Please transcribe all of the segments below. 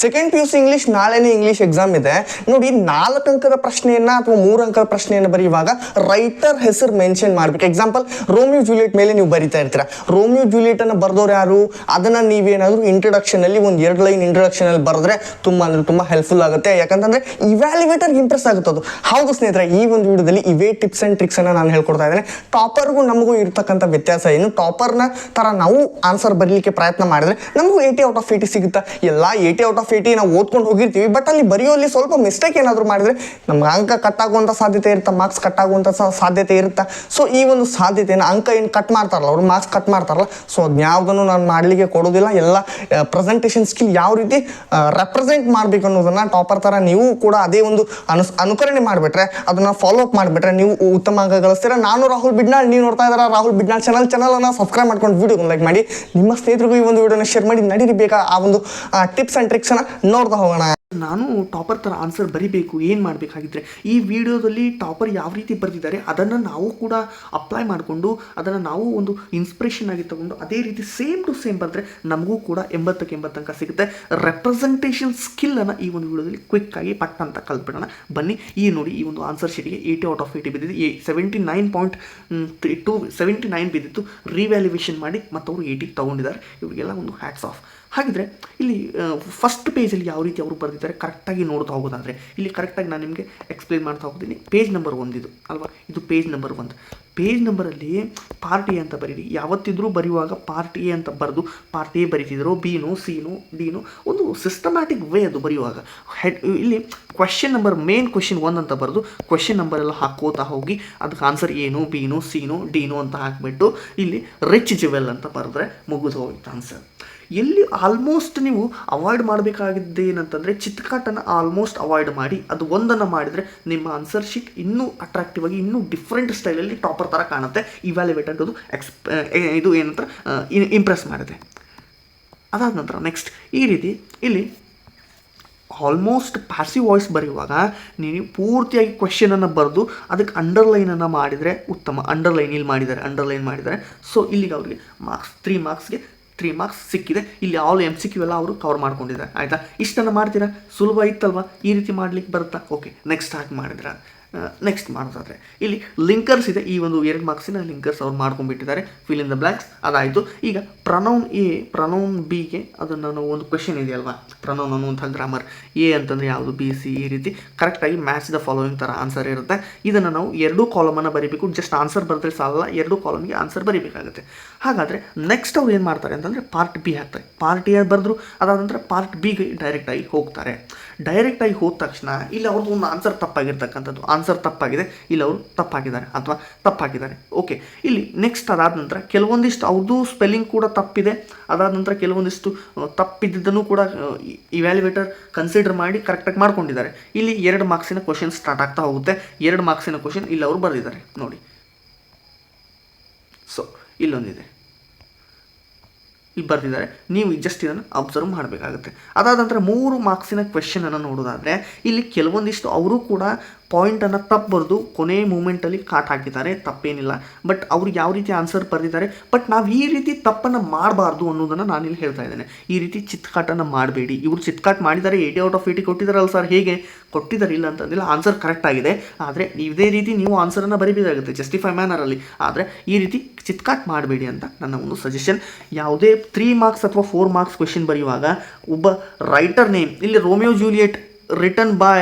Second P U C English ನಾಳೆನೇ English exam ಇದೆ ನೋಡಿ. 4 ಅಂಕದ ಪ್ರಶ್ನೆಯನ್ನ ಅಥವಾ 3 ಅಂಕದ ಪ್ರಶ್ನೆಯನ್ನು ಬರೆಯುವಾಗ ರೈಟರ್ ಹೆಸರು ಮೆನ್ಷನ್ ಮಾಡ್ಬೇಕು. ಎಕ್ಸಾಂಪಲ್ ರೋಮಿಯೋ ಜೂಲಿಯಟ್ ಮೇಲೆ ನೀವು ಬರಿತಾ ಇರ್ತೀರಾ. ರೋಮಿಯೋ ಜೂಲಿಯಟ್ ಅನ್ನ ಬರ್ದವ್ರು ಯಾರು, ಅದನ್ನ ನೀವೇನಾದ್ರೂ ಇಂಟ್ರೊಡಕ್ಷನ್ ಅಲ್ಲಿ ಒಂದು 2 ಲೈನ್ ಇಂಟ್ರೊಡಕ್ಷನ್ ಅಲ್ಲಿ ಬರೆದ್ರೆ ತುಂಬಾ ಹೆಲ್ಪ್ಫುಲ್ ಆಗುತ್ತೆ. ಯಾಕಂತಂದ್ರೆ ಇವ್ಯಾಲ್ಯುವೇಟರ್ ಇಂಪ್ರೆಸ್ ಆಗುತ್ತೆ ಅದು. ಹೌದು ಸ್ನೇಹಿತರೆ, ಈ ಒಂದು ವಿಡಿಯೋದಲ್ಲಿ ಇವೇ ಟಿಪ್ಸ್ ಅಂಡ್ ಟ್ರಿಕ್ಸ್ ಅನ್ನ ನಾನು ಹೇಳ್ಕೊಡ್ತಾ ಇದ್ದೇನೆ. ಟಾಪರ್ಗೂ ನಮಗೂ ಇರ್ತಕ್ಕಂಥ ವ್ಯತ್ಯಾಸ ಏನು, ಟಾಪರ್ನ ತರ ನಾವು ಆನ್ಸರ್ ಬರೀಲಿಕ್ಕೆ ಪ್ರಯತ್ನ ಮಾಡಿದ್ರೆ ನಮಗೂ 80 ಔಟ್ ಆಫ್ 80 ಸಿಗುತ್ತಾ. ಎಲ್ಲ 80 ಔಟ್ ಆಫ್ 80 ನಾವು ಓದ್ಕೊಂಡು ಹೋಗಿರ್ತೀವಿ, ಬಟ್ ಅಲ್ಲಿ ಬರೆಯೋಲ್ಲಿ ಸ್ವಲ್ಪ ಮಿಸ್ಟೇಕ್ ಏನಾದರೂ ಮಾಡಿದ್ರೆ ನಮ್ಗೆ ಅಂಕ ಕಟ್ ಆಗುವಂಥ ಸಾಧ್ಯತೆ ಇರುತ್ತೆ, ಮಾರ್ಕ್ಸ್ ಕಟ್ ಆಗುವಂಥ ಸಾಧ್ಯತೆ ಇರುತ್ತೆ. ಸೊ ಈ ಒಂದು ಸಾಧ್ಯತೆಯನ್ನು ಅಂಕ ಏನು ಕಟ್ ಮಾಡ್ತಾರಲ್ಲ, ಅವರು ಮಾರ್ಕ್ಸ್ ಕಟ್ ಮಾಡ್ತಾರಲ್ಲ, ಸೊ ಅದ್ಯಾವುದನ್ನು ನಾನು ಮಾಡಲಿಕ್ಕೆ ಕೊಡೋದಿಲ್ಲ. ಎಲ್ಲ ಪ್ರೆಸೆಂಟೇಷನ್ ಸ್ಕಿಲ್ ಯಾವ ರೀತಿ ರೆಪ್ರೆಸೆಂಟ್ ಮಾಡಬೇಕು ಅನ್ನೋದನ್ನ ಟಾಪರ್ ಥರ ನೀವು ಕೂಡ ಅದೇ ಒಂದು ಅನುಕರಣೆ ಮಾಡಿಬಿಟ್ರೆ, ಅದನ್ನ ಫಾಲೋ ಅಪ್ ಮಾಡಿಬಿಟ್ರೆ ನೀವು ಉತ್ತಮ ಅಂಕ ಗಳಿಸ್ತೀರ. ನಾನು ರಾಹುಲ್ ಬಿಡ್ನಾಳ್, ನೀವು ನೋಡ್ತಾ ಇದ್ದಾರೆ ರಾಹುಲ್ ಬಿಡ್ನಾಳ್ ಚಾನಲನ್ನು ಸಬ್ಸ್ಕ್ರೈಬ್ ಮಾಡ್ಕೊಂಡು ವಿಡಿಯೋ ಲೈಕ್ ಮಾಡಿ, ನಿಮ್ಮ ಸ್ನೇಹಿತರಿಗೂ ಈ ಒಂದು ವಿಡಿಯೋನ ಶೇರ್ ಮಾಡಿ. ನಡೀರಿ ಬೇಕಾ ಆ ಒಂದು ಟಿಪ್ಸ್ ಆ್ಯಂಡ್ ಟ್ರಿಕ್ಸನ್ನು ನೋಡ್ತಾ ಹೋಗೋಣ. ನಾನು ಟಾಪರ್ ಥರ ಆನ್ಸರ್ ಬರಿಬೇಕು, ಏನು ಮಾಡಬೇಕಾಗಿದ್ರೆ ಈ ವಿಡಿಯೋದಲ್ಲಿ ಟಾಪರ್ ಯಾವ ರೀತಿ ಬರೆದಿದ್ದಾರೆ ಅದನ್ನು ನಾವು ಕೂಡ ಅಪ್ಲೈ ಮಾಡಿಕೊಂಡು ಅದನ್ನು ನಾವು ಒಂದು ಇನ್ಸ್ಪಿರೇಷನ್ ಆಗಿ ತಗೊಂಡು ಅದೇ ರೀತಿ ಸೇಮ್ ಟು ಸೇಮ್ ಬರೆದ್ರೆ ನಮಗೂ ಕೂಡ 80ಕ್ಕೆ 80 ಅಂಕ ಸಿಗುತ್ತೆ. ರೆಪ್ರೆಸೆಂಟೇಷನ್ ಸ್ಕಿಲ್ಲನ್ನು ಈ ಒಂದು ವಿಡಿಯೋದಲ್ಲಿ ಕ್ವಿಕ್ಕಾಗಿ ಪಟ್ ಅಂತ ಕಲ್ತ್ಬಿಡೋಣ ಬನ್ನಿ. ಈ ನೋಡಿ, ಈ ಒಂದು ಆನ್ಸರ್ ಶೀಟಿಗೆ 80 ಔಟ್ ಆಫ್ 80 ಬಿದ್ದಿದೆ. 79 ಬಿದ್ದಿತ್ತು. ರಿವ್ಯಾಲ್ಯೂಯೇಷನ್ ಮಾಡಿ ಮತ್ತು ಅವರು 80 ತೊಗೊಂಡಿದ್ದಾರೆ. ಇವರಿಗೆಲ್ಲ ಒಂದು ಹ್ಯಾಟ್ಸ್ ಆಫ್. ಹಾಗಿದ್ರೆ ಇಲ್ಲಿ ಫಸ್ಟ್ ಪೇಜಲ್ಲಿ ಯಾವ ರೀತಿ ಅವರು ಬರೆದಿದ್ದಾರೆ ಕರೆಕ್ಟಾಗಿ ನೋಡ್ತಾ ಹೋಗೋದಾದರೆ ಇಲ್ಲಿ ಕರೆಕ್ಟಾಗಿ ನಾನು ನಿಮಗೆ ಎಕ್ಸ್ಪ್ಲೇನ್ ಮಾಡ್ತಾ ಹೋಗ್ತೀನಿ. ಪೇಜ್ ನಂಬರ್ 1 ಇದು ಅಲ್ವಾ, ಇದು ಪೇಜ್ ನಂಬರ್ 1. ಪೇಜ್ ನಂಬರಲ್ಲಿ ಪಾರ್ಟ್ ಎ ಅಂತ ಬರೀರಿ. ಯಾವತ್ತಿದ್ರೂ ಬರೆಯುವಾಗ ಪಾರ್ಟ್ ಎ ಅಂತ ಬರೆದು ಪಾರ್ಟ್ ಎ ಬರೀತಿದ್ರು, ಬಿನೋ ಸಿನೋ ಡಿನೋ ಒಂದು ಸಿಸ್ಟಮ್ಯಾಟಿಕ್ ವೇ ಅದು ಬರೆಯುವಾಗ. ಇಲ್ಲಿ ಮೇನ್ ಕ್ವೆಶ್ಚನ್ 1 ಅಂತ ಬರೆದು ಕ್ವೆಶ್ಚನ್ ನಂಬರ್ ಎಲ್ಲ ಹಾಕೋತಾ ಹೋಗಿ ಅದಕ್ಕೆ ಆನ್ಸರ್ ಏನು, ಬಿನೋ ಸಿನೋ ಡಿನೋ ಅಂತ ಹಾಕಿಬಿಟ್ಟು ಇಲ್ಲಿ ರಿಚ್ ಜ್ಯುವೆಲ್ ಅಂತ ಬರೆದ್ರೆ ಮುಗಿದು ಹೋಯ್ತು ಆನ್ಸರ್. ಎಲ್ಲಿ ಆಲ್ಮೋಸ್ಟ್ ನೀವು ಅವಾಯ್ಡ್ ಮಾಡಬೇಕಾಗಿದ್ದು ಏನಂತಂದರೆ ಚಿತ್ರಕಾಟನ್ನು ಆಲ್ಮೋಸ್ಟ್ ಅವಾಯ್ಡ್ ಮಾಡಿ ಅದು ಒಂದನ್ನು ಮಾಡಿದರೆ ನಿಮ್ಮ ಆನ್ಸರ್ ಶೀಟ್ ಇನ್ನೂ ಅಟ್ರಾಕ್ಟಿವ್ ಆಗಿ ಇನ್ನೂ ಡಿಫ್ರೆಂಟ್ ಸ್ಟೈಲಲ್ಲಿ ಟಾಪರ್ ಥರ ಕಾಣುತ್ತೆ. ಇವ್ಯಾಲ್ಯುವೇಟರ್ ಅದು ಇದು ಏನಂತ ಇಂಪ್ರೆಸ್ ಮಾಡಿದೆ. ಅದಾದ ನಂತರ ನೆಕ್ಸ್ಟ್ ಈ ರೀತಿ ಇಲ್ಲಿ ಆಲ್ಮೋಸ್ಟ್ ಪ್ಯಾಸಿವ್ ವಾಯ್ಸ್ ಬರೆಯುವಾಗ ನೀವು ಪೂರ್ತಿಯಾಗಿ ಕ್ವೆಶ್ಚನನ್ನು ಬರೆದು ಅದಕ್ಕೆ ಅಂಡರ್ಲೈನನ್ನು ಮಾಡಿದರೆ ಉತ್ತಮ. ಅಂಡರ್ಲೈನ್ ಮಾಡಿದ್ದಾರೆ. ಸೊ ಇಲ್ಲಿಗೆ ಅವರಿಗೆ ಮಾರ್ಕ್ಸ್ 3 ಮಾರ್ಕ್ಸ್ ಸಿಕ್ಕಿದೆ. ಇಲ್ಲಿ ಆಲ್ MCQ ಎಲ್ಲ ಅವರು ಕವರ್ ಮಾಡ್ಕೊಂಡಿದ್ದಾರೆ. ಆಯಿತಾ, ಇಷ್ಟನ್ನು ಮಾಡ್ತೀರಾ, ಸುಲಭ ಇತ್ತಲ್ವ, ಈ ರೀತಿ ಮಾಡ್ಲಿಕ್ಕೆ ಬರುತ್ತಾ? ಓಕೆ, ನೆಕ್ಸ್ಟ್ ಸ್ಟಾರ್ಟ್ ಮಾಡಿದ್ರೆ ನೆಕ್ಸ್ಟ್ ಮಾಡೋದಾದರೆ ಇಲ್ಲಿ ಲಿಂಕರ್ಸ್ ಇದೆ. ಈ ಒಂದು 2 ಮಾರ್ಕ್ಸಿನ ಲಿಂಕರ್ಸ್ ಅವ್ರು ಮಾಡ್ಕೊಂಡ್ಬಿಟ್ಟಿದ್ದಾರೆ. ಫಿಲ್ ಇನ್ ದ ಬ್ಲ್ಯಾಂಕ್ಸ್ ಅದಾಯಿತು. ಈಗ ಪ್ರನೌನ್ ಎ ಪ್ರನೌನ್ ಬಿಗೆ ಅದನ್ನು ನಾವು ಒಂದು ಕ್ವೆಶನ್ ಇದೆಯಲ್ವಾ, ಪ್ರನೌನ್ ಅನ್ನುವಂಥ ಗ್ರಾಮರ್ ಎ ಅಂತಂದರೆ ಯಾವುದು, ಬಿ ಸಿ ಈ ರೀತಿ ಕರೆಕ್ಟಾಗಿ ಮ್ಯಾಚ್ ದ ಫಾಲೋಯಿಂಗ್ ಥರ ಆನ್ಸರ್ ಇರುತ್ತೆ. ಇದನ್ನು ನಾವು 2 ಕಾಲಮನ್ನು ಬರೀಬೇಕು. ಜಸ್ಟ್ ಆನ್ಸರ್ ಬರೆದ್ರೆ ಸಾಲಲ್ಲ, 2 ಕಾಲಮ್ಗೆ ಆನ್ಸರ್ ಬರೀಬೇಕಾಗುತ್ತೆ. ಹಾಗಾದರೆ ನೆಕ್ಸ್ಟ್ ಅವ್ರು ಏನು ಮಾಡ್ತಾರೆ ಅಂತಂದರೆ ಪಾರ್ಟ್ ಬಿ ಹಾಕ್ತಾರೆ. ಪಾರ್ಟ್ ಎ ಬರೆದ್ರು, ಅದಾದ ನಂತರ ಪಾರ್ಟ್ ಬಿಗೆ ಡೈರೆಕ್ಟಾಗಿ ಹೋಗ್ತಾರೆ. ಡೈರೆಕ್ಟಾಗಿ ಹೋದ ತಕ್ಷಣ ಇಲ್ಲಿ ಅವ್ರದ್ದು ಒಂದು ಆನ್ಸರ್ ತಪ್ಪಾಗಿರ್ತಕ್ಕಂಥದ್ದು, ಆನ್ಸರ್ ತಪ್ಪಾಗಿದೆ, ಇಲ್ಲಿ ಅವರು ತಪ್ಪಾಕಿದ್ದಾರೆ. ಓಕೆ, ಇಲ್ಲಿ ನೆಕ್ಸ್ಟ್ ಅದಾದ ನಂತರ ಕೆಲವೊಂದಿಷ್ಟು ಅವ್ರದ್ದು ಸ್ಪೆಲ್ಲಿಂಗ್ ಕೂಡ ತಪ್ಪಿದೆ. ಅದಾದ ನಂತರ ಕೆಲವೊಂದಿಷ್ಟು ತಪ್ಪಿದ್ದನ್ನು ಕೂಡ ಇವ್ಯಾಲ್ಯುವೇಟರ್ ಕನ್ಸಿಡರ್ ಮಾಡಿ ಕರೆಕ್ಟಾಗಿ ಮಾಡ್ಕೊಂಡಿದ್ದಾರೆ. ಇಲ್ಲಿ 2 ಮಾರ್ಕ್ಸಿನ ಕ್ವಶನ್ ಸ್ಟಾರ್ಟ್ ಆಗ್ತಾ ಹೋಗುತ್ತೆ. 2 ಮಾರ್ಕ್ಸಿನ ಕ್ವಶನ್ ಇಲ್ಲಿ ಅವರು ಬರೆದಿದ್ದಾರೆ ನೋಡಿ. ಸೊ ಇಲ್ಲೊಂದಿದೆ, ಇಲ್ಲಿ ಬರೆದಿದ್ದಾರೆ, ನೀವು ಜಸ್ಟ್ ಇದನ್ನು ಅಬ್ಸರ್ವ್ ಮಾಡಬೇಕಾಗುತ್ತೆ. ಅದಾದ ನಂತರ 3 ಮಾರ್ಕ್ಸಿನ ಕ್ವೆಶ್ಚನನ್ನು ನೋಡೋದಾದರೆ ಇಲ್ಲಿ ಕೆಲವೊಂದಿಷ್ಟು ಅವರು ಕೂಡ ಪಾಯಿಂಟನ್ನು ತಪ್ಪು ಬರೆದು ಕೊನೆ ಮೂಮೆಂಟಲ್ಲಿ ಕಾಟ್ ಹಾಕಿದ್ದಾರೆ. ತಪ್ಪೇನಿಲ್ಲ, ಬಟ್ ಅವ್ರಿಗೆ ಯಾವ ರೀತಿ ಆನ್ಸರ್ ಬರೆದಿದ್ದಾರೆ. ಬಟ್ ನಾವು ಈ ರೀತಿ ತಪ್ಪನ್ನು ಮಾಡಬಾರ್ದು ಅನ್ನೋದನ್ನು ನಾನಿಲ್ಲಿ ಹೇಳ್ತಾ ಇದ್ದೇನೆ. ಈ ರೀತಿ ಚಿತ್ಕಾಟನ್ನು ಮಾಡಬೇಡಿ. ಇವರು ಚಿತ್ಕಾಟ್ ಮಾಡಿದ್ದಾರೆ, 80 ಔಟ್ ಆಫ್ 80 ಕೊಟ್ಟಿದ್ದಾರಲ್ಲ ಸರ್, ಹೇಗೆ ಕೊಟ್ಟಿದ್ದಾರೆ ಇಲ್ಲ ಅಂತಂದಿಲ್ಲ, ಆನ್ಸರ್ ಕರೆಕ್ಟ್ ಆಗಿದೆ. ಆದರೆ ಇದೇ ರೀತಿ ನೀವು ಆನ್ಸರನ್ನು ಬರೀಬೇಕಾಗುತ್ತೆ ಜಸ್ಟಿಫೈ ಮ್ಯಾನರಲ್ಲಿ. ಆದರೆ ಈ ರೀತಿ ಚಿತ್ಕಾಟ್ ಮಾಡಬೇಡಿ ಅಂತ ನನ್ನ ಒಂದು ಸಜೆಷನ್. ಯಾವುದೇ 3 ಮಾರ್ಕ್ಸ್ ಅಥವಾ 4 ಮಾರ್ಕ್ಸ್ ಕ್ವೆಶ್ಚನ್ ಬರೆಯುವಾಗ ಒಬ್ಬ ರೈಟರ್ ನೇಮ್ ಇಲ್ಲಿ Romeo Juliet written by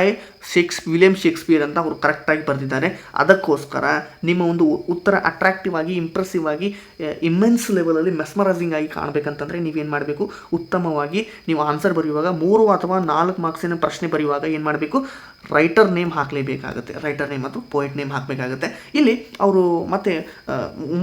William Shakespeare ಅಂತ ಅವರು ಕರೆಕ್ಟಾಗಿ ಬರೆದಿದ್ದಾರೆ. ಅದಕ್ಕೋಸ್ಕರ ನಿಮ್ಮ ಒಂದು ಉತ್ತರ ಅಟ್ರಾಕ್ಟಿವ್ ಆಗಿ, ಇಂಪ್ರೆಸಿವ್ ಆಗಿ, ಇಮ್ಮೆನ್ಸ್ ಲೆವೆಲಲ್ಲಿ ಮೆಸ್ಮರೈಸಿಂಗ್ ಆಗಿ ಕಾಣಬೇಕಂತಂದರೆ ನೀವೇನು ಮಾಡಬೇಕು, ಉತ್ತಮವಾಗಿ ನೀವು ಆನ್ಸರ್ ಬರೆಯುವಾಗ 3 ಅಥವಾ 4 ಮಾರ್ಕ್ಸಿನ ಪ್ರಶ್ನೆ ಬರೆಯುವಾಗ ಏನು ಮಾಡಬೇಕು, ರೈಟರ್ ನೇಮ್ ಹಾಕಲೇಬೇಕಾಗುತ್ತೆ. ರೈಟರ್ ನೇಮ್ ಅಥವಾ ಪೋಯೆಟ್ ನೇಮ್ ಹಾಕಬೇಕಾಗುತ್ತೆ. ಇಲ್ಲಿ ಅವರು ಮತ್ತೆ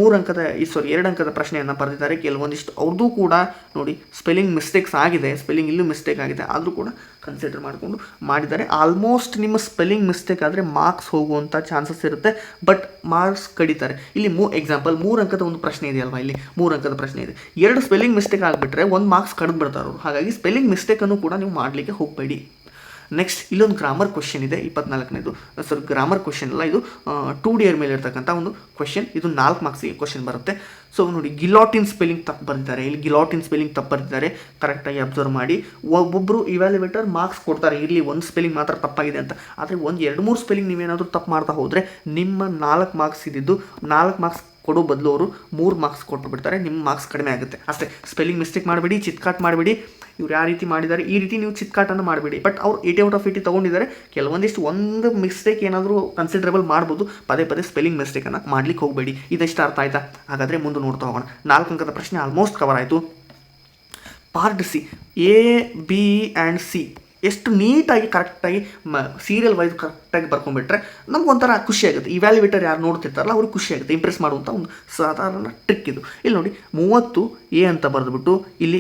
2 ಅಂಕದ ಪ್ರಶ್ನೆಯನ್ನು ಬರೆದಿದ್ದಾರೆ. ಕೆಲವೊಂದಿಷ್ಟು ಅವ್ರದ್ದು ಕೂಡ ನೋಡಿ ಸ್ಪೆಲ್ಲಿಂಗ್ ಮಿಸ್ಟೇಕ್ಸ್ ಆಗಿದೆ, ಸ್ಪೆಲ್ಲಿಂಗ್ ಇಲ್ಲೂ ಮಿಸ್ಟೇಕ್ ಆಗಿದೆ, ಆದರೂ ಕೂಡ ಕನ್ಸಿಡರ್ ಮಾಡಿಕೊಂಡು ಮಾಡಿದ್ದಾರೆ. ಆಲ್ಮೋಸ್ಟ್ ನಿಮ್ಮ ಸ್ಪೆಲ್ಲಿಂಗ್ ಮಿಸ್ಟೇಕ್ ಆದರೆ ಮಾರ್ಕ್ಸ್ ಹೋಗುವಂಥ ಚಾನ್ಸಸ್ ಇರುತ್ತೆ, ಬಟ್ ಮಾರ್ಕ್ಸ್ ಕಡಿತಾರೆ. ಇಲ್ಲಿ ಎಕ್ಸಾಂಪಲ್ 3 ಅಂಕದ ಒಂದು ಪ್ರಶ್ನೆ ಇದೆಯಲ್ವಾ, ಇಲ್ಲಿ 3 ಅಂಕದ ಪ್ರಶ್ನೆ ಇದೆ. 2 ಸ್ಪೆಲ್ಲಿಂಗ್ ಮಿಸ್ಟೇಕ್ ಆಗಿಬಿಟ್ರೆ 1 ಮಾರ್ಕ್ಸ್ ಕಡಿದು ಬಿಡ್ತಾರೆ ಅವರು. ಹಾಗಾಗಿ ಸ್ಪೆಲ್ಲಿಂಗ್ ಮಿಸ್ಟೇಕನ್ನು ಕೂಡ ನೀವು ಮಾಡಲಿಕ್ಕೆ ಹೋಗಬೇಡಿ. ನೆಕ್ಸ್ಟ್ ಇಲ್ಲೊಂದು ಗ್ರಾಮರ್ ಕ್ವೆಶ್ಚನ್ ಇದೆ 24ನೇದು, ಸರ್ ಗ್ರಾಮರ್ ಕ್ವೆಶ್ಚನ್ ಅಲ್ಲ, ಇದು 2D ಮೇಲೆ ಇರ್ತಕ್ಕಂಥ ಒಂದು ಕ್ವೆಶ್ಚನ್. ಇದು 4 ಮಾರ್ಕ್ಸಿಗೆ ಕ್ವೆಶ್ಚನ್ ಬರುತ್ತೆ. ಸೊ ನೋಡಿ, ಗಿಲಾಟಿನ್ ಸ್ಪೆಲ್ಲಿಂಗ್ ತಪ್ಪು ಬರೆದಿದ್ದಾರೆ, ಇಲ್ಲಿ ಗಿಲಾಟಿನ್ ಸ್ಪೆಲ್ಲಿಂಗ್ ತಪ್ಪು ಬರೆದಿದ್ದಾರೆ, ಕರೆಕ್ಟಾಗಿ ಅಬ್ಸರ್ವ್ ಮಾಡಿ. ಒಬ್ಬೊಬ್ಬರು ಇವ್ಯಾಲ್ಯುವೇಟರ್ ಮಾರ್ಕ್ಸ್ ಕೊಡ್ತಾರೆ, ಇಲ್ಲಿ ಒಂದು ಸ್ಪೆಲ್ಲಿಂಗ್ ಮಾತ್ರ ತಪ್ಪಾಗಿದೆ ಅಂತ. ಆದರೆ ಒಂದು 2-3 ಸ್ಪೆಲ್ಲಿಂಗ್ ನೀವೇನಾದರೂ ತಪ್ಪು ಮಾಡ್ತಾ ಹೋದರೆ ನಿಮ್ಮ 4 ಮಾರ್ಕ್ಸ್ ಇದ್ದಿದ್ದು 4 ಮಾರ್ಕ್ಸ್ ಕೊಡೋ ಬದಲು ಅವರು 3 ಮಾರ್ಕ್ಸ್ ಕೊಟ್ಟು ಬಿಡ್ತಾರೆ, ನಿಮ್ಮ ಮಾರ್ಕ್ಸ್ ಕಡಿಮೆ ಆಗುತ್ತೆ ಅಷ್ಟೇ. ಸ್ಪೆಲ್ಲಿಂಗ್ ಮಿಸ್ಟೇಕ್ ಮಾಡಬೇಡಿ, ಚಿತ್ಕಾಟ್ ಮಾಡಬೇಡಿ. ಇವ್ರು ಯಾವ ರೀತಿ ಮಾಡಿದ್ದಾರೆ ಈ ರೀತಿ ನೀವು ಚಿತ್ಕಾಟನ್ನು ಮಾಡಬೇಡಿ. ಬಟ್ ಅವ್ರು 80/80 ತೊಗೊಂಡಿದ್ದಾರೆ. ಕೆಲವೊಂದಿಷ್ಟು ಒಂದು ಮಿಸ್ಟೇಕ್ ಏನಾದರೂ ಕನ್ಸಿಡರೇಬಲ್ ಮಾಡ್ಬೋದು, ಪದೇ ಪದೇ ಸ್ಪೆಲ್ಲಿಂಗ್ ಮಿಸ್ಟೇಕನ್ನು ಮಾಡ್ಲಿಕ್ಕೆ ಹೋಗಬೇಡಿ. ಇದೆಷ್ಟು ಅರ್ಥ ಆಯ್ತಾ? ಹಾಗಾದರೆ ಮುಂದೆ ನೋಡ್ತಾ ಹೋಗೋಣ. 4 ಅಂಕದ ಪ್ರಶ್ನೆ ಆಲ್ಮೋಸ್ಟ್ ಕವರ್ ಆಯಿತು. Part C, A, B and C ಎಷ್ಟು ನೀಟಾಗಿ ಕರೆಕ್ಟಾಗಿ ಸೀರಿಯಲ್ ವೈಸ್ ಕರೆಕ್ಟಾಗಿ ಬರ್ಕೊಂಡ್ಬಿಟ್ರೆ ನಮ್ಗೊಂಥರ ಖುಷಿ ಆಗುತ್ತೆ. ಇವ್ಯಾಲ್ಯುವೇಟರ್ ಯಾರು ನೋಡ್ತಿರ್ತಾರಲ್ಲ ಅವ್ರಿಗೆ ಖುಷಿ ಆಗುತ್ತೆ, ಇಂಪ್ರೆಸ್ ಮಾಡುವಂಥ ಒಂದು ಸಾಧಾರಣ ಟ್ರಿಕ್ ಇದು. ಇಲ್ಲಿ ನೋಡಿ 30 A ಅಂತ ಬರೆದುಬಿಟ್ಟು ಇಲ್ಲಿ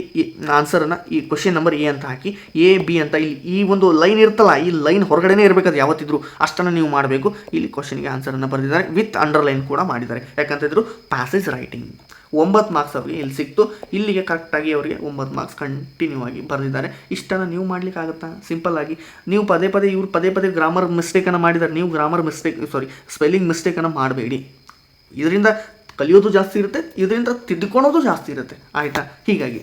ಆನ್ಸರನ್ನು ಈ ಕ್ವಶನ್ ನಂಬರ್ A ಅಂತ ಹಾಕಿ A B ಅಂತ ಇಲ್ಲಿ ಈ ಒಂದು ಲೈನ್ ಇರ್ತಲ್ಲ, ಈ ಲೈನ್ ಹೊರಗಡೆನೇ ಇರಬೇಕು, ಅದು ಯಾವತ್ತಿದ್ರು ಅಷ್ಟನ್ನು ನೀವು ಮಾಡಬೇಕು. ಇಲ್ಲಿ ಕ್ವಶನ್ಗೆ ಆನ್ಸರನ್ನು ಬರೆದಿದ್ದಾರೆ, ವಿತ್ ಅಂಡರ್ಲೈನ್ ಕೂಡ ಮಾಡಿದ್ದಾರೆ. ಯಾಕಂತಂದ್ರು ಪ್ಯಾಸೇಜ್ ರೈಟಿಂಗ್ 9 ಮಾರ್ಕ್ಸ್ ಅವರಿಗೆ ಇಲ್ಲಿ ಸಿಕ್ತು. ಇಲ್ಲಿಗೆ ಕರೆಕ್ಟಾಗಿ ಅವರಿಗೆ 9 ಮಾರ್ಕ್ಸ್ ಕಂಟಿನ್ಯೂ ಆಗಿ ಬರೆದಿದ್ದಾರೆ. ಇಷ್ಟನ್ನು ನೀವು ಮಾಡಲಿಕ್ಕಾಗುತ್ತಾ? ಸಿಂಪಲ್ ಆಗಿ ನೀವು ಇವ್ರು ಪದೇ ಪದೇ ಗ್ರಾಮರ್ ಮಿಸ್ಟೇಕನ್ನು ಮಾಡಿದ್ದಾರೆ. ನೀವು ಗ್ರಾಮರ್ ಸ್ಪೆಲ್ಲಿಂಗ್ ಮಿಸ್ಟೇಕನ್ನು ಮಾಡಬೇಡಿ. ಇದರಿಂದ ಕಲಿಯೋದು ಜಾಸ್ತಿ ಇರುತ್ತೆ, ಇದರಿಂದ ತಿದ್ದುಕೊಳ್ಳೋದು ಜಾಸ್ತಿ ಇರುತ್ತೆ. ಆಯಿತಾ? ಹೀಗಾಗಿ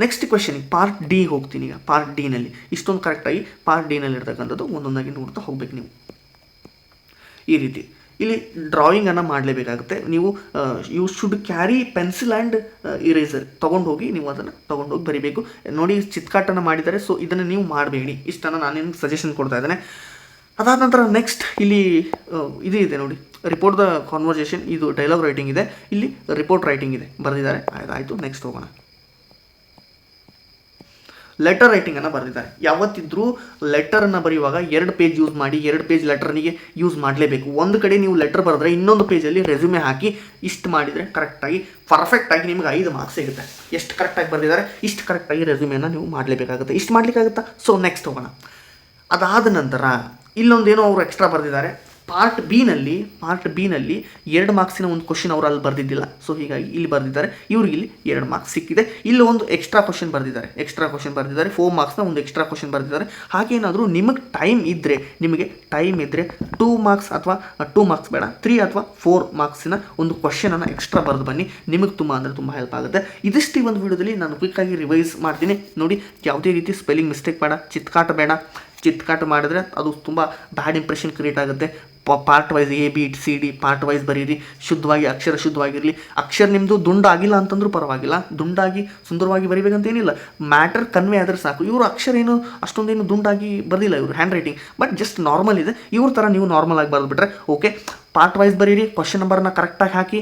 ನೆಕ್ಸ್ಟ್ ಕ್ವೆಶನಿಗೆ ಪಾರ್ಟ್ ಡಿ ಹೋಗ್ತೀನಿ. ಈಗ ಪಾರ್ಟ್ ಡಿನಲ್ಲಿ ಇಷ್ಟೊಂದು ಕರೆಕ್ಟಾಗಿ ಪಾರ್ಟ್ ಡಿನಲ್ಲಿ ಇರ್ತಕ್ಕಂಥದ್ದು ಒಂದೊಂದಾಗಿ ನೋಡ್ತಾ ಹೋಗ್ಬೇಕು ನೀವು. ಈ ರೀತಿ ಇಲ್ಲಿ ಡ್ರಾಯಿಂಗನ್ನು ಮಾಡಲೇಬೇಕಾಗುತ್ತೆ. ನೀವು you should carry pencil and eraser ತೊಗೊಂಡು ಹೋಗಿ ನೀವು ಅದನ್ನು ತೊಗೊಂಡೋಗಿ ಬರೀಬೇಕು. ನೋಡಿ, ಚಿತ್ಕಾಟನ್ನು ಮಾಡಿದ್ದಾರೆ. ಸೊ ಇದನ್ನು ನೀವು ಮಾಡಬೇಡಿ. ಇಷ್ಟನ್ನು ನಾನೇನು ಸಜೆಷನ್ ಕೊಡ್ತಾ ಇದ್ದೇನೆ. ಅದಾದ ನಂತರ ನೆಕ್ಸ್ಟ್ ಇಲ್ಲಿ ಇದು ಇದೆ ನೋಡಿ, ರಿಪೋರ್ಟ್ ದ ಕಾನ್ವರ್ಸೇಷನ್, ಇದು ಡೈಲಾಗ್ ರೈಟಿಂಗ್ ಇದೆ, ಇಲ್ಲಿ ರಿಪೋರ್ಟ್ ರೈಟಿಂಗ್ ಇದೆ, ಬರೆದಿದ್ದಾರೆ. ಆಯಿತು, ನೆಕ್ಸ್ಟ್ ಹೋಗೋಣ. ಲೆಟರ್ ರೈಟಿಂಗನ್ನು ಬರೆದಿದ್ದಾರೆ. ಯಾವತ್ತಿದ್ರೂ ಲೆಟರನ್ನು ಬರೆಯುವಾಗ 2 ಪೇಜ್ ಯೂಸ್ ಮಾಡಿ, 2 ಪೇಜ್ ಲೆಟರ್ನಿಗೆ ಯೂಸ್ ಮಾಡಲೇಬೇಕು. ಒಂದು ಕಡೆ ನೀವು ಲೆಟರ್ ಬರೆದ್ರೆ ಇನ್ನೊಂದು ಪೇಜಲ್ಲಿ ರೆಸ್ಯೂಮೆ ಹಾಕಿ ಇಷ್ಟು ಮಾಡಿದರೆ ಕರೆಕ್ಟಾಗಿ ಪರ್ಫೆಕ್ಟಾಗಿ ನಿಮ್ಗೆ 5 ಮಾರ್ಕ್ಸ್ ಸಿಗುತ್ತೆ. ಎಷ್ಟು ಕರೆಕ್ಟಾಗಿ ಬರೆದಿದ್ದಾರೆ ಇಷ್ಟು ಕರೆಕ್ಟಾಗಿ ರೆಸ್ಯೂಮೆಯನ್ನು ನೀವು ಮಾಡಲೇಬೇಕಾಗುತ್ತೆ. ಇಷ್ಟು ಮಾಡಲಿಕ್ಕಾಗುತ್ತಾ? ಸೊ ನೆಕ್ಸ್ಟ್ ಹೋಗೋಣ. ಅದಾದ ನಂತರ ಇಲ್ಲೊಂದೇನೋ ಅವರು ಎಕ್ಸ್ಟ್ರಾ ಬರೆದಿದ್ದಾರೆ. ಪಾರ್ಟ್ ಬಿನಲ್ಲಿ 2 ಮಾರ್ಕ್ಸಿನ ಒಂದು ಕ್ವಶನ್ ಅವರು ಅಲ್ಲಿ ಬರೆದಿದ್ದಿಲ್ಲ. ಸೊ ಹೀಗಾಗಿ ಇಲ್ಲಿ ಬರೆದಿದ್ದಾರೆ, ಇವ್ರಿಗೆ ಇಲ್ಲಿ 2 ಮಾರ್ಕ್ಸ್ ಸಿಕ್ಕಿದೆ. ಇಲ್ಲಿ ಒಂದು ಎಕ್ಸ್ಟ್ರಾ ಕ್ವಶನ್ ಬರೆದಿದ್ದಾರೆ, 4 ಮಾರ್ಕ್ಸ್ನ ಒಂದು ಎಕ್ಸ್ಟ್ರಾ ಕ್ವಶನ್ ಬರೆದಿದ್ದಾರೆ. ಹಾಗೇನಾದರೂ ನಿಮಗೆ ಟೈಮ್ ಇದ್ದರೆ 2 ಮಾರ್ಕ್ಸ್ ಅಥವಾ 2 ಮಾರ್ಕ್ಸ್ ಬೇಡ, 3 ಅಥವಾ 4 ಮಾರ್ಕ್ಸಿನ ಒಂದು ಕ್ವಶನನ್ನು ಎಕ್ಸ್ಟ್ರಾ ಬರೆದು ಬನ್ನಿ. ನಿಮಗೆ ತುಂಬ ಅಂದರೆ ತುಂಬ ಹೆಲ್ಪ್ ಆಗುತ್ತೆ. ಇದಿಷ್ಟು ಈ ಒಂದು ವಿಡಿಯೋದಲ್ಲಿ ನಾನು ಕ್ವಿಕ್ಕಾಗಿ ರಿವೈಸ್ ಮಾಡ್ತೀನಿ. ನೋಡಿ, ಯಾವುದೇ ರೀತಿ ಸ್ಪೆಲ್ಲಿಂಗ್ ಮಿಸ್ಟೇಕ್ ಬೇಡ, ಚಿತ್ಕಾಟ ಬೇಡ. ಚಿತ್ಕಾಟ ಮಾಡಿದ್ರೆ ಅದು ತುಂಬ ಬ್ಯಾಡ್ ಇಂಪ್ರೆಷನ್ ಕ್ರಿಯೇಟ್ ಆಗುತ್ತೆ. Part wise A B C D part wise ಬರೀರಿ. ಶುದ್ಧವಾಗಿ ಅಕ್ಷರ ಶುದ್ಧವಾಗಿರಲಿ. ಅಕ್ಷರ ನಿಮ್ಮದು ದುಂಡಾಗಿಲ್ಲ ಅಂತಂದ್ರೂ ಪರವಾಗಿಲ್ಲ, ದುಂಡಾಗಿ ಸುಂದರವಾಗಿ ಬರೀಬೇಕಂತೇನಿಲ್ಲ, ಮ್ಯಾಟರ್ ಕನ್ವೆ ಆದರೆ ಸಾಕು. ಇವರು ಅಕ್ಷರ ಏನು ಅಷ್ಟೊಂದೇನು ದುಂಡಾಗಿ ಬರೆದಿಲ್ಲ, ಇವರು hand writing but just normal ಇದೆ. ಇವ್ರ ಥರ ನೀವು ನಾರ್ಮಲ್ ಆಗಿ ಬರೆದ್ಬಿಟ್ರೆ ಓಕೆ. ಪಾರ್ಟ್ ವೈಸ್ ಬರೀರಿ, ಕ್ವಶನ್ ನಂಬರ್ನ ಕರೆಕ್ಟಾಗಿ ಹಾಕಿ.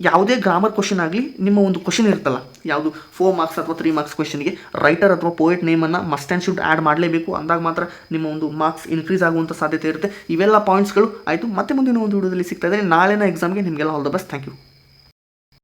ಯಾವುದೇ ಗ್ರಾಮರ್ ಕ್ವಶನ್ ಆಗಲಿ, ನಿಮ್ಮ ಒಂದು ಕ್ವಶನ್ ಇರ್ತಲ್ಲ, ಯಾವುದು 4 ಮಾರ್ಕ್ಸ್ ಅಥವಾ 3 ಮಾರ್ಕ್ಸ್ ಕ್ವಶನ್ಗೆ ರೈಟರ್ ಅಥವಾ ಪೋಯೆಟ್ ನೇಮನ್ನು ಮಸ್ಟ್ ಆ್ಯಂಡ್ ಶುಡ್ ಆ್ಯಡ್ ಮಾಡಲೇಬೇಕು. ಅಂದಾಗ ಮಾತ್ರ ನಿಮ್ಮ ಒಂದು ಮಾರ್ಕ್ಸ್ ಇನ್ಕ್ರೀಸ್ ಆಗುವಂಥ ಸಾಧ್ಯತೆ ಇರುತ್ತೆ. ಇವೆಲ್ಲ ಪಾಯಿಂಟ್ಸ್ಗಳು ಆಯಿತು. ಮತ್ತೆ ಮುಂದಿನ ಒಂದು ವಿಡಿಯೋದಲ್ಲಿ ಸಿಗ್ತಾ ಇದ್ದಾರೆ. ನಾಳೆನ ಎಕ್ಸಾಮ್ಗೆ ನಿಮಗೆಲ್ಲ all the best. Thank you.